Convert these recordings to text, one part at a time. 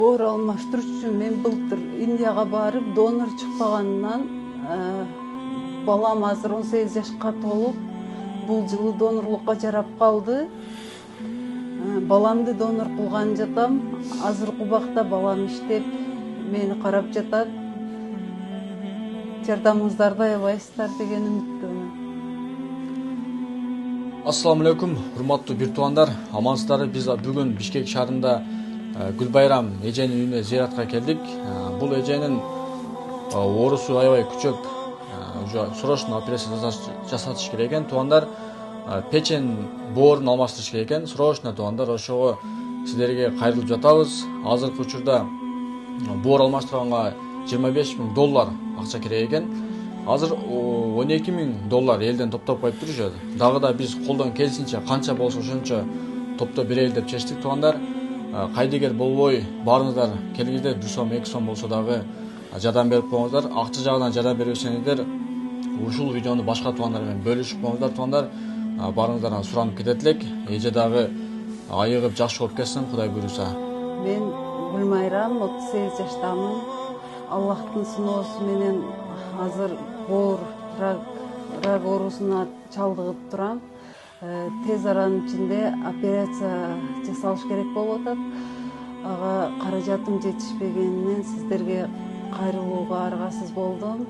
Оор алмаштырыш үчүн мен былтыр Индияга барып, донор чыкпаганынан балам азыр 18 жашка толуп, бул жылы донорлукка жарап калды. Баламды донор кылган жатам. Азыркы убакта балам иштеп, мени карап жатат. Жардамыңыздарды аябайсыздар деген үмүттөмүн. Assalamu alaikum, урматтуу бир туугандар, амансыздарбы? Биз бүгүн Бишкек шаарында Гүлбайрам эженин үйүнө зыяратка келдик. Бул эженин оорусу аябай күчөп, срочно операция жасатыш керек экен. Туугандар, печень боорун алмаштырыш керек экен. Срочно туугандар, ошого силерге кайрылып жатабыз. Азыркы учурда боор алмаштырганга $25,000 акча керек экен. Азыр $12,000 элден топтоп коюптур уже. Дагы да биз колдон келишинче канча болсо ошончо топтоп берели деп чечтик туугандар. Кайдыгер болбой баарыңыздар келиңиздер, 1 сом 2 сом болсо дагы жардам берип коюңуздар. Акча жагынан жардам бербесеңиздер, ушул видеону башка туугандар менен бөлүшүп коюңуздар туугандар. Баарыңыздардан суранып кетет элек. Эже дагы айыгып жакшы болуп кетсин, Кудай буйруса. Мен Гүлмайрам, 38 жаштамын. Аллахтын сыноосу менен азыр боор рак оорусуна чалдыгып турам. Тез аранын ичинде операция жасалыш керек болуп атат. Ага каражатым жетишпегенинен сиздерге кайрылууга аргасыз болдум.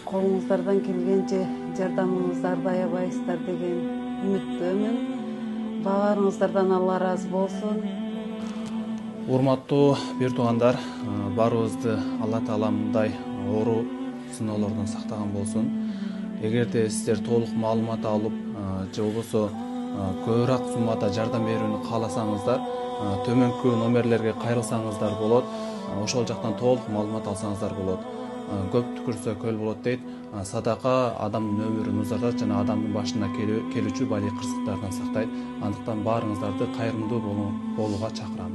Колуңуздардан келгенче жардамыңыздарды аябайсыздар деген үмүттөмүн. Баарыңыздардан Алла ыраазы болсун. Урматтуу бир туугандар, баарыбызды Алла Таала мындай оору сыноолордон сактаган болсун. Эгерде сиздер толук маалымат алып, же болбосо көбүрөөк суммада жардам берүүнү кааласаңыздар, төмөнкү номерлерге кайрылсаңыздар болот. Ошол жактан толук маалымат алсаңыздар болот. Көп түкүрсө көл болот дейт. Садака адамдын өмүрүн узартат жана адамдын башына келүүчү бали кырсыктардан сактайт. Андыктан баарыңыздарды кайрымдуу болууга чакырам.